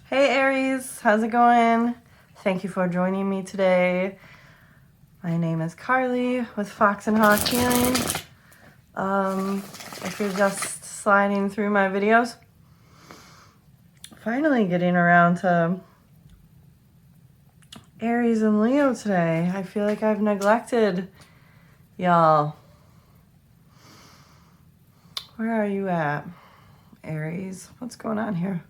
Hey Aries, how's it going? Thank you for joining me today. My name is Carly with Foxandhawkhealing. If you're just sliding through my videos, finally getting around to Aries and Leo today. I feel like I've neglected y'all. Where are you at, Aries? What's going on here?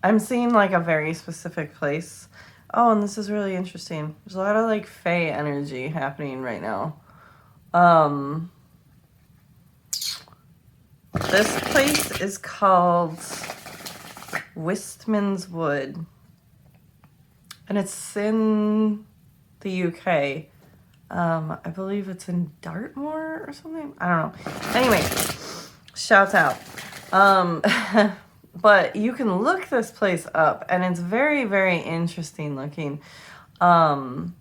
I'm seeing like a very specific place. Oh, and this is really interesting. There's a lot of like Fae energy happening right now. This place is called Wistman's Wood, and it's in the UK. I believe it's in Dartmoor or something. I don't know. Anyway, shouts out. But you can look this place up, and it's very, very interesting looking. The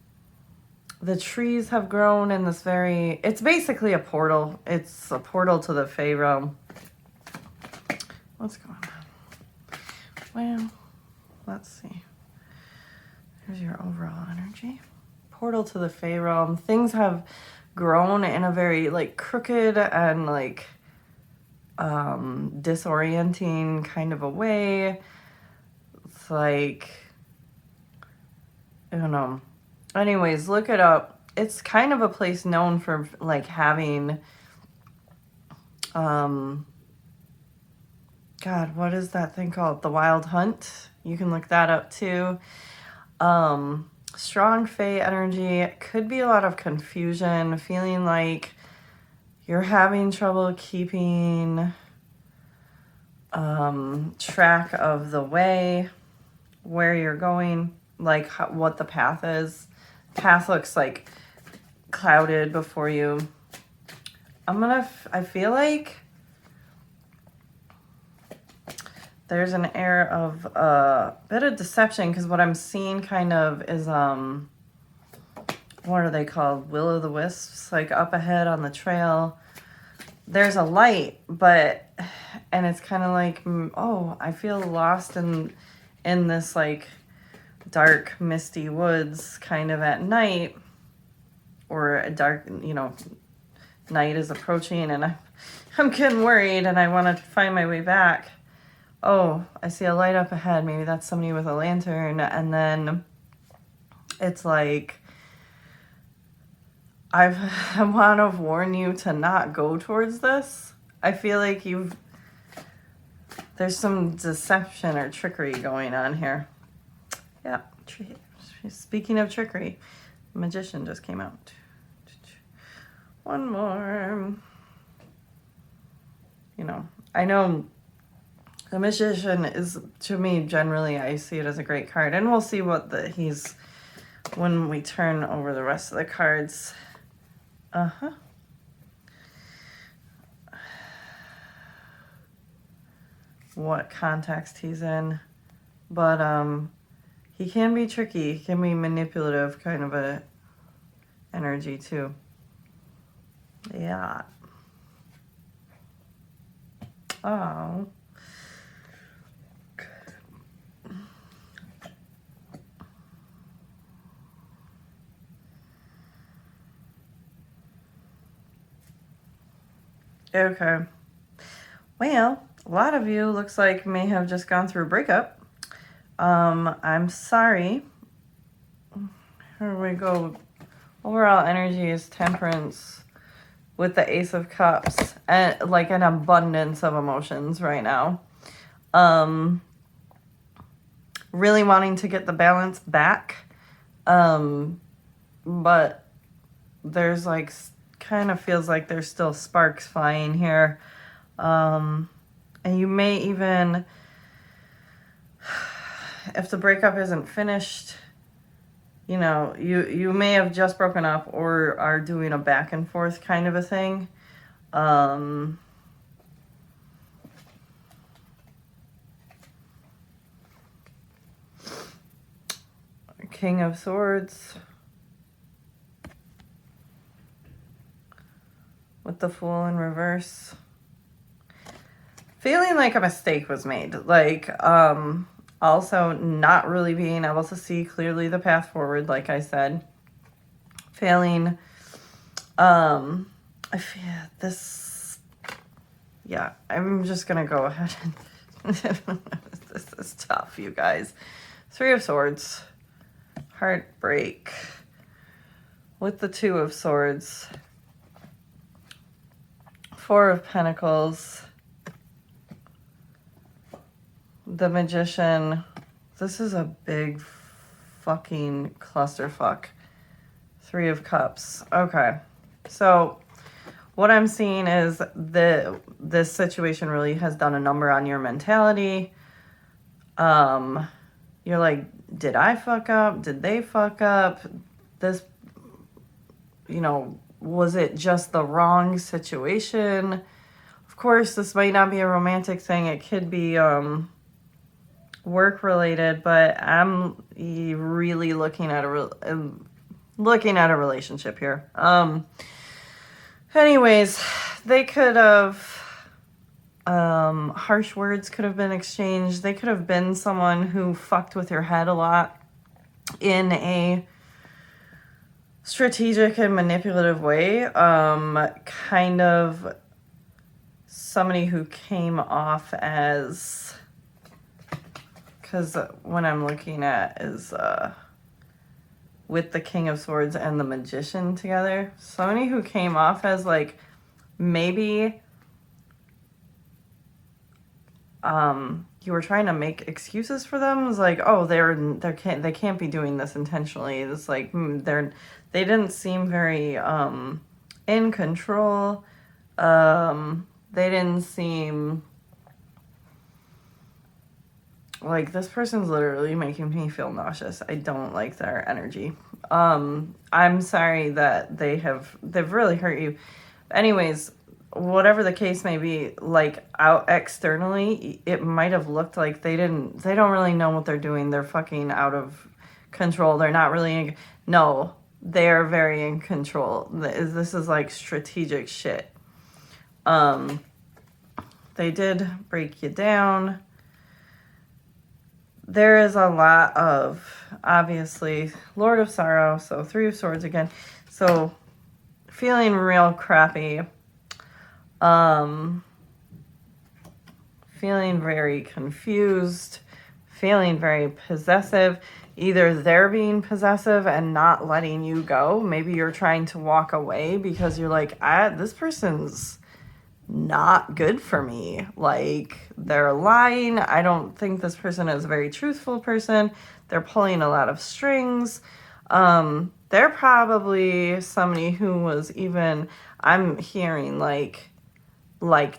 trees have grown in this it's basically a portal. It's a portal to the Fae realm. What's going on? Well, let's see. Here's your overall energy. Portal to the Fae realm. Things have grown in a very like crooked and like disorienting kind of a way. It's like, I don't know. Anyways, look it up. It's kind of a place known for like having God, what is that thing called? The Wild Hunt. You can look that up too. Strong Fae energy. Could be a lot of confusion, feeling like you're having trouble keeping track of the way, where you're going, like what the path is. Path looks like clouded before you. I feel like there's an air of a bit of deception, because what I'm seeing kind of is, what are they called? Will-o'-the-wisps, like up ahead on the trail. There's a light, and it's kind of like, oh, I feel lost in this like dark, misty woods kind of at night, or a dark, night is approaching, and I'm getting worried, and I want to find my way back. Oh, I see a light up ahead. Maybe that's somebody with a lantern. And then it's like, I want to warn you to not go towards this. I feel like there's some deception or trickery going on here. Yeah. Speaking of trickery, Magician just came out. One more. I know the Magician is, to me, generally, I see it as a great card. And we'll see what he's when we turn over the rest of the cards. What context he's in. But he can be tricky. He can be manipulative, kind of a energy too. Yeah. Oh. Okay. Well, a lot of you looks like may have just gone through a breakup. I'm sorry. Here we go. Overall energy is Temperance with the Ace of Cups, and like an abundance of emotions right now. Really wanting to get the balance back. But there's like, kind of feels like there's still sparks flying here. And you may even, if the breakup isn't finished, you may have just broken up or are doing a back and forth kind of a thing. King of Swords with the Fool in reverse. feeling like a mistake was made. Like, also not really being able to see clearly the path forward, like I said. Failing, I feel this, yeah, I'm just gonna go ahead and, this is tough, you guys. Three of Swords, heartbreak, with the Two of Swords, Four of Pentacles, the Magician. This is a big fucking clusterfuck. Three of Cups. Okay. So what I'm seeing is this situation really has done a number on your mentality. You're like, did I fuck up? Did they fuck up? This, you know, was it just the wrong situation? Of course, this might not be a romantic thing. It could be work related, but I'm really looking at a relationship here. Anyways, they could have harsh words could have been exchanged. They could have been someone who fucked with your head a lot in a strategic and manipulative way. Kind of somebody who came off as, because what I'm looking at is with the King of Swords and the Magician together, somebody who came off as like maybe you were trying to make excuses for them. It's like, oh, they can't be doing this intentionally. It's like they didn't seem very in control. They didn't seem like, this person's literally making me feel nauseous. I don't like their energy. I'm sorry that they've really hurt you. Anyways, whatever the case may be, like out externally, it might have looked like they don't really know what they're doing. They're fucking out of control. They're not really no, they're very in control. This is like strategic shit. They did break you down. There is a lot of, obviously, Lord of Sorrow, so Three of Swords again. So feeling real crappy. Feeling very confused, feeling very possessive. Either they're being possessive and not letting you go. Maybe you're trying to walk away because you're like, this person's not good for me. Like, they're lying. I don't think this person is a very truthful person. They're pulling a lot of strings. They're probably somebody who was even, I'm hearing like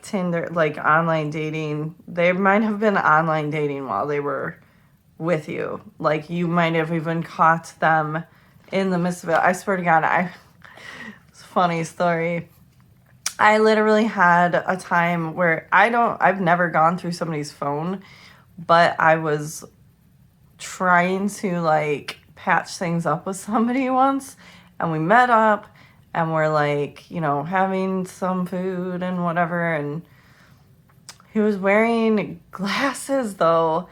Tinder, like online dating. They might have been online dating while they were with you. Like, you might have even caught them in the midst of it. I swear to God, it's a funny story. I literally had a time where I've never gone through somebody's phone, but I was trying to like patch things up with somebody once, and we met up and we're like, you know, having some food and whatever, and he was wearing glasses though,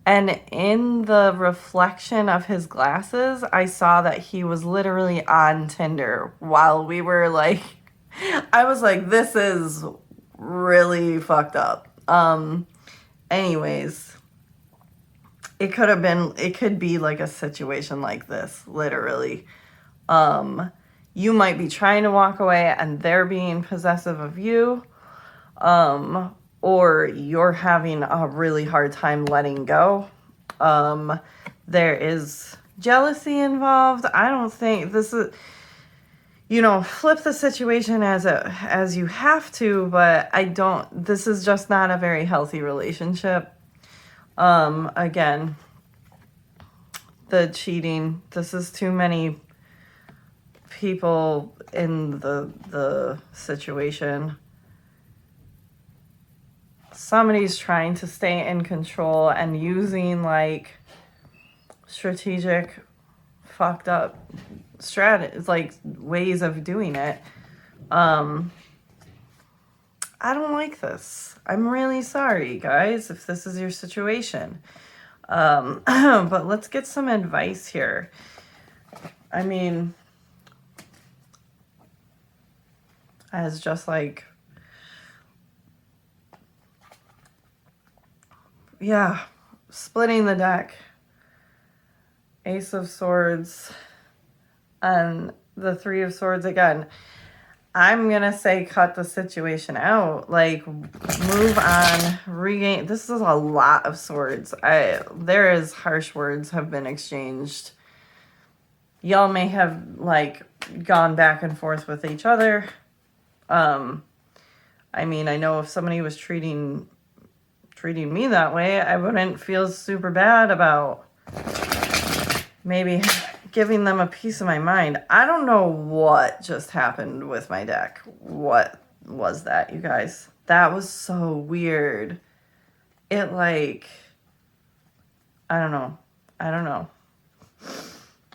and in the reflection of his glasses, I saw that he was literally on Tinder while we were like, I was like, this is really fucked up. Anyways, it could be like a situation like this, literally. You might be trying to walk away and they're being possessive of you. Or you're having a really hard time letting go. There is jealousy involved. I don't think this is, you know, flip the situation as you have to, but this is just not a very healthy relationship. Again, the cheating, this is too many people in the situation. Somebody's trying to stay in control and using like strategic fucked up strategies, like ways of doing it. I don't like this. I'm really sorry, guys, if this is your situation. But let's get some advice here. I mean, as just like, yeah, splitting the deck. Ace of Swords and the Three of Swords again. I'm going to say cut the situation out. Like, move on, regain. This is a lot of swords. There is harsh words have been exchanged. Y'all may have, like, gone back and forth with each other. I mean, I know if somebody was treating me that way, I wouldn't feel super bad about maybe giving them a piece of my mind. I don't know what just happened with my deck. What was that, you guys? That was so weird. It like, I don't know.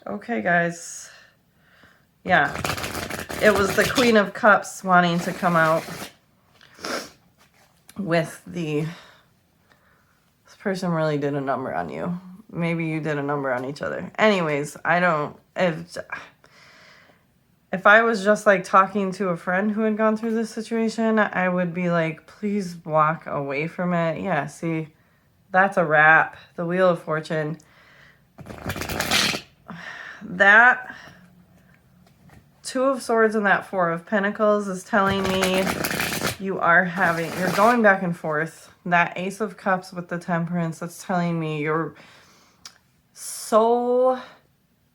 Okay, guys. Yeah. It was the Queen of Cups wanting to come out with this person really did a number on you. Maybe you did a number on each other. Anyways, if I was just like talking to a friend who had gone through this situation, I would be like, please walk away from it. Yeah, see, that's a wrap. The Wheel of Fortune. That Two of Swords and that Four of Pentacles is telling me you're going back and forth. That Ace of Cups with the Temperance, that's telling me you're so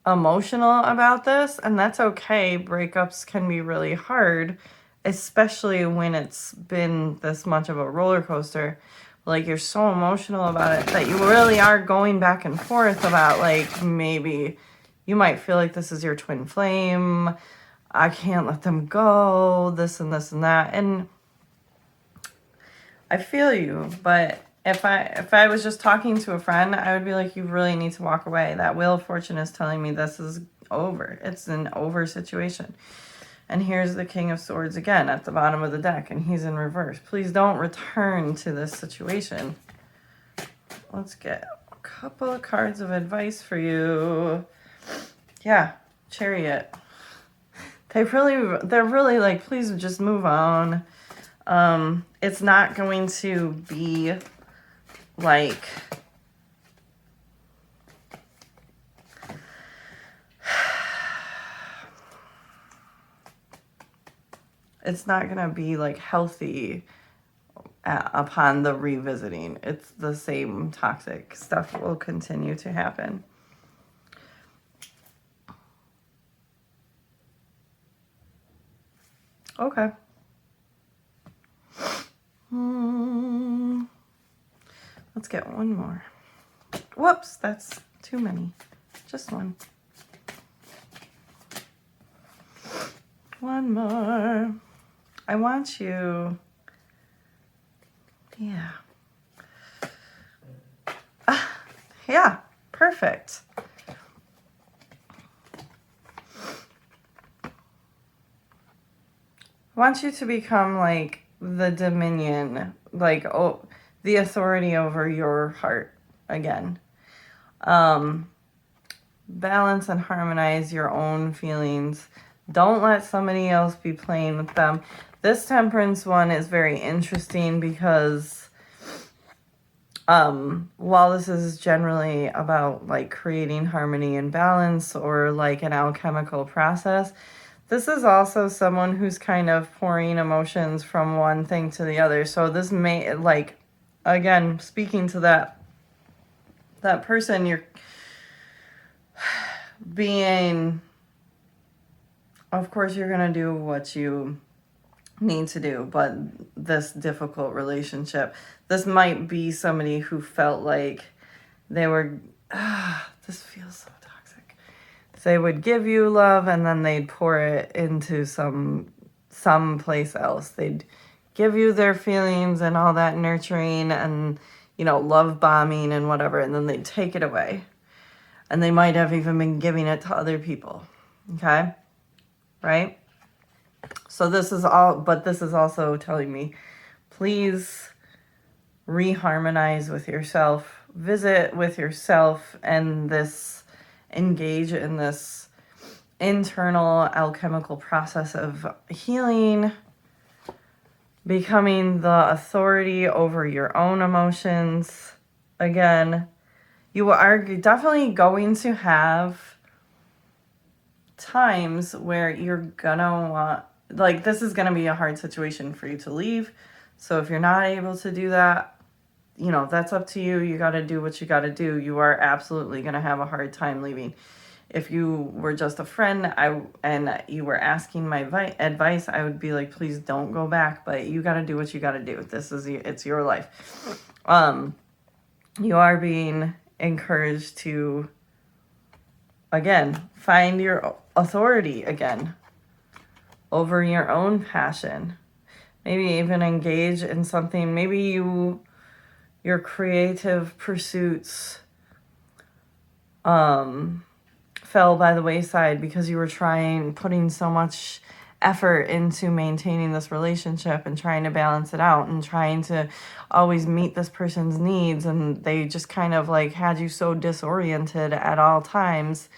emotional about this, and that's okay. Breakups can be really hard, especially when it's been this much of a roller coaster. Like, you're so emotional about it that you really are going back and forth about, like, maybe you might feel like this is your twin flame. I can't let them go, this and this and that. And I feel you, but if I was just talking to a friend, I would be like, you really need to walk away. That Wheel of Fortune is telling me this is over. It's an over situation. And here's the King of Swords again at the bottom of the deck, and he's in reverse. Please don't return to this situation. Let's get a couple of cards of advice for you. Yeah, Chariot. They're really like, please just move on. It's not going to be like, it's not going to be like healthy upon the revisiting. It's the same toxic stuff will continue to happen. Okay. Let's get one more. Whoops, that's too many. Just one. One more. I want you. Yeah. Yeah, perfect. I want you to become like the dominion, like, oh, the authority over your heart again. Balance and harmonize your own feelings. Don't let somebody else be playing with them. This Temperance one is very interesting because while this is generally about like creating harmony and balance or like an alchemical process, this is also someone who's kind of pouring emotions from one thing to the other. So this may, like, again, speaking to that person, you're being, of course, you're going to do what you need to do, but this difficult relationship, this might be somebody who felt like they were, this feels so toxic. They would give you love and then they'd pour it into some place else. They'd give you their feelings and all that nurturing and, you know, love bombing and whatever, and then they'd take it away. And they might have even been giving it to other people. Okay? Right? So this is all, but this is also telling me please reharmonize with yourself, visit with yourself, and engage in this internal alchemical process of healing, becoming the authority over your own emotions. Again, you are definitely going to have times where you're gonna want, like, this is gonna be a hard situation for you to leave. So if you're not able to do that, you know, that's up to you. You got to do what you got to do. You are absolutely going to have a hard time leaving. If you were just a friend and you were asking my advice, I would be like, please don't go back. But you got to do what you got to do. It's your life. You are being encouraged to, again, find your authority again over your own passion. Maybe even engage in something. Maybe your creative pursuits fell by the wayside because you were putting so much effort into maintaining this relationship and trying to balance it out and trying to always meet this person's needs, and they just kind of like had you so disoriented at all times.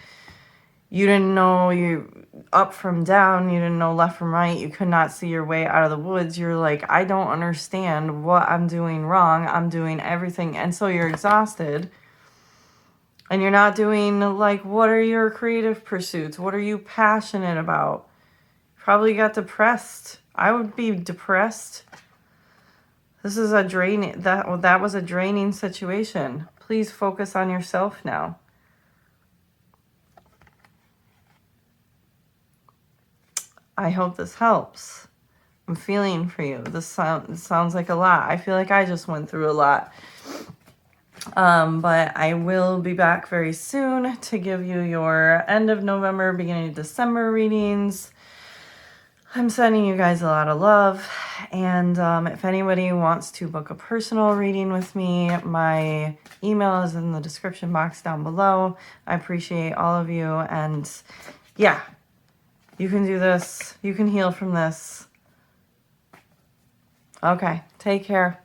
You didn't know you up from down, you didn't know left from right, you could not see your way out of the woods. You're like, I don't understand what I'm doing wrong. I'm doing everything. And so you're exhausted. And you're not doing, like, what are your creative pursuits? What are you passionate about? Probably got depressed. I would be depressed. This is a draining, that was a draining situation. Please focus on yourself now. I hope this helps. I'm feeling for you. This sounds like a lot. I feel like I just went through a lot. But I will be back very soon to give you your end of November, beginning of December readings. I'm sending you guys a lot of love. And if anybody wants to book a personal reading with me, my email is in the description box down below. I appreciate all of you. And yeah, you can do this. You can heal from this. Okay, take care.